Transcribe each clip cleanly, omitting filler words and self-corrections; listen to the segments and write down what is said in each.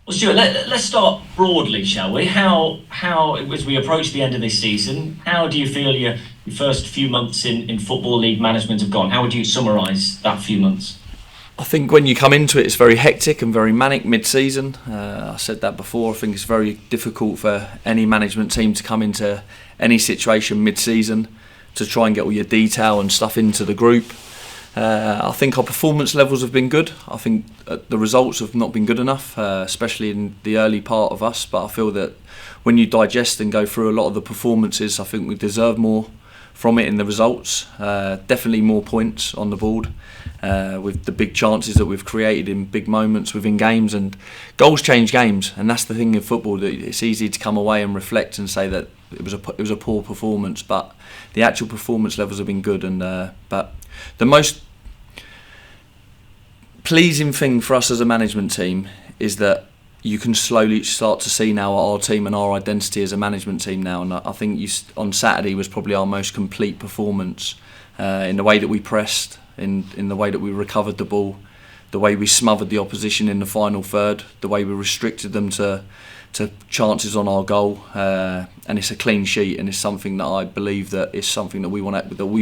Well, Stuart, let's start broadly, shall we? How as we approach the end of this season, how do you feel your first few months in Football League management have gone? How would you summarise that few months? I think when you come into it, it's very hectic and very manic mid-season. I said that before. I think it's very difficult for any management team to come into any situation mid-season to try and get all your detail and stuff into the group. I think our performance levels have been good. I think the results have not been good enough, especially in the early part of us. But I feel that when you digest and go through a lot of the performances, I think we deserve more from it in the results. Definitely more points on the board with the big chances that we've created in big moments within games, and goals change games, and that's the thing in football, that it's easy to come away and reflect and say that it was a poor performance, but the actual performance levels have been good. And but the most pleasing thing for us as a management team is that you can slowly start to see now our team and our identity as a management team now. And I think on Saturday was probably our most complete performance in the way that we pressed, in the way that we recovered the ball, the way we smothered the opposition in the final third, the way we restricted them to chances on our goal, and it's a clean sheet, and it's something that I believe that is something that we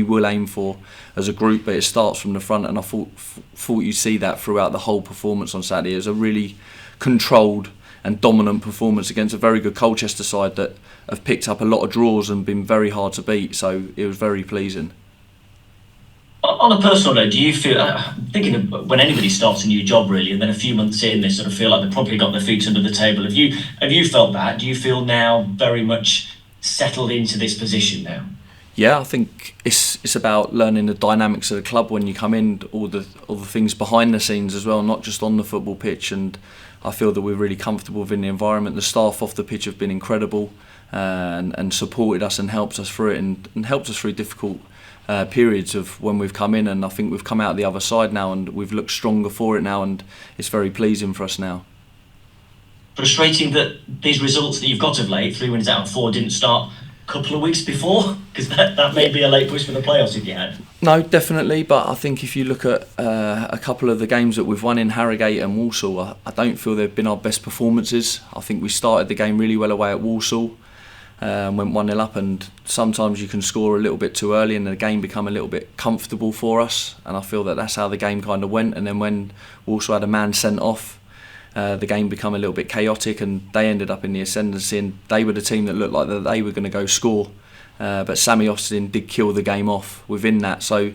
will aim for as a group. But it starts from the front, and I thought you see that throughout the whole performance on Saturday. It was a really controlled and dominant performance against a very good Colchester side that have picked up a lot of draws and been very hard to beat. So it was very pleasing. On a personal note, do you feel? I'm thinking of when anybody starts a new job, really, and then a few months in, they sort of feel like they've probably got their feet under the table. Have you felt that? Do you feel now very much settled into this position now? Yeah, I think it's about learning the dynamics of the club when you come in, all the things behind the scenes as well, not just on the football pitch. And I feel that we're really comfortable within the environment. The staff off the pitch have been incredible, and supported us and helped us through it, and helped us through difficult periods of when we've come in. And I think we've come out the other side now, and we've looked stronger for it now, and it's very pleasing for us now. Frustrating that these results that you've got of late, 3 wins out of 4, didn't start a couple of weeks before, because that may be a late push for the playoffs if you had. No, definitely, but I think if you look at a couple of the games that we've won in Harrogate and Walsall, I don't feel they've been our best performances. I think we started the game really well away at Walsall, went 1-0 up, and sometimes you can score a little bit too early and the game become a little bit comfortable for us, and I feel that that's how the game kind of went. And then when Walsall had a man sent off, the game became a little bit chaotic, and they ended up in the ascendancy, and they were the team that looked like that they were going to go score, but Sammy Austin did kill the game off within that. So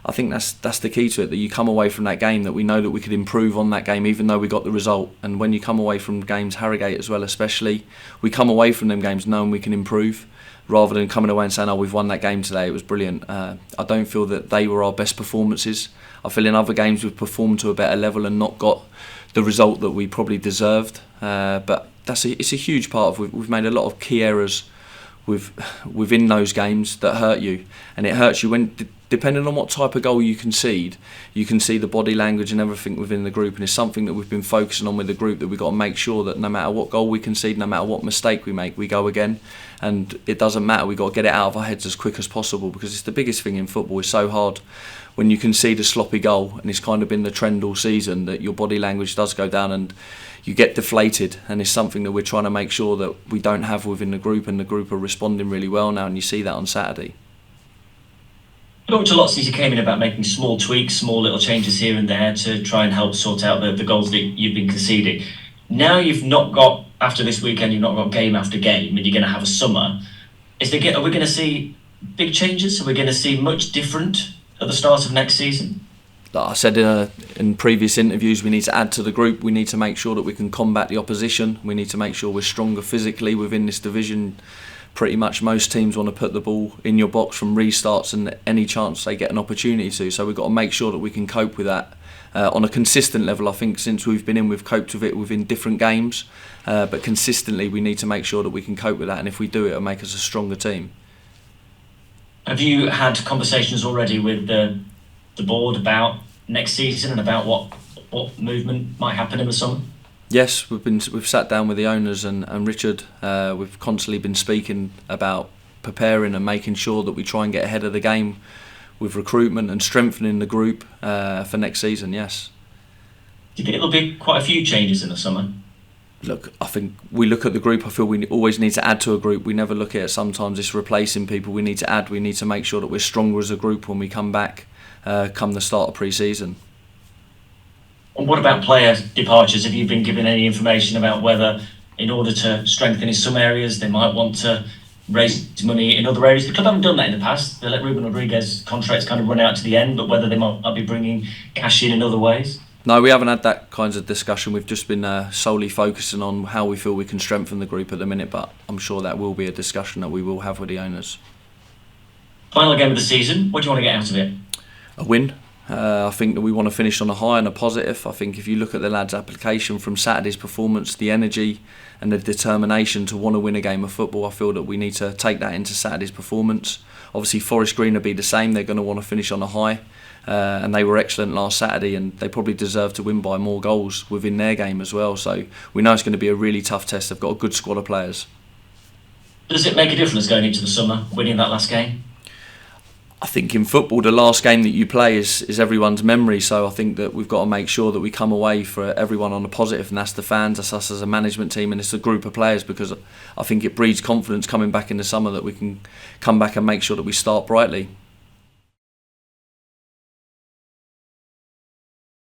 I think that's the key to it, that you come away from that game that we know that we could improve on that game even though we got the result. And when you come away from games, Harrogate as well especially, we come away from them games knowing we can improve, rather than coming away and saying, oh, we've won that game today, it was brilliant. I don't feel that they were our best performances. I feel in other games we've performed to a better level and not got the result that we probably deserved. But it's a huge part of, we've made a lot of key errors within those games that hurt you, and it hurts you when, depending on what type of goal you concede, you can see the body language and everything within the group. And it's something that we've been focusing on with the group, that we've got to make sure that no matter what goal we concede, no matter what mistake we make, we go again. And it doesn't matter, we've got to get it out of our heads as quick as possible, because it's the biggest thing in football. It's so hard when you concede a sloppy goal, and it's kind of been the trend all season that your body language does go down and you get deflated. And it's something that we're trying to make sure that we don't have within the group, and the group are responding really well now, and you see that on Saturday. You talked a lot since you came in about making small tweaks, small little changes here and there to try and help sort out the goals that you've been conceding. Now you've not got, after this weekend, you've not got game after game, and you're going to have a summer. Are we going to see big changes? Are we going to see much different at the start of next season? Like I said in previous interviews, we need to add to the group. We need to make sure that we can combat the opposition. We need to make sure we're stronger physically within this division. Pretty much most teams want to put the ball in your box from restarts and any chance they get an opportunity to. So we've got to make sure that we can cope with that on a consistent level. I think since we've been in, we've coped with it within different games, but consistently we need to make sure that we can cope with that. And if we do, it'll make us a stronger team. Have you had conversations already with the board about next season and about what movement might happen in the summer? Yes, we've sat down with the owners and Richard. We've constantly been speaking about preparing and making sure that we try and get ahead of the game with recruitment and strengthening the group for next season. Yes. Do you think there'll be quite a few changes in the summer? Look, I think we look at the group. I feel we always need to add to a group. We never look at it sometimes it's replacing people. We need to add. We need to make sure that we're stronger as a group when we come back, come the start of pre-season. And what about player departures? Have you been given any information about whether, in order to strengthen in some areas, they might want to raise money in other areas? The club haven't done that in the past. They let Ruben Rodriguez contracts kind of run out to the end, but whether they might be bringing cash in other ways? No, we haven't had that kinds of discussion. We've just been solely focusing on how we feel we can strengthen the group at the minute, but I'm sure that will be a discussion that we will have with the owners. Final game of the season, what do you want to get out of it? A win. I think that we want to finish on a high and a positive. I think if you look at the lads' application from Saturday's performance, the energy and the determination to want to win a game of football, I feel that we need to take that into Saturday's performance. Obviously Forest Green will be the same. They're going to want to finish on a high. And they were excellent last Saturday, and they probably deserve to win by more goals within their game as well. So we know it's going to be a really tough test. They've got a good squad of players. Does it make a difference going into the summer, winning that last game? I think in football, the last game that you play is everyone's memory. So I think that we've got to make sure that we come away for everyone on a positive, and that's the fans, that's us as a management team, and it's a group of players, because I think it breeds confidence coming back in the summer that we can come back and make sure that we start brightly.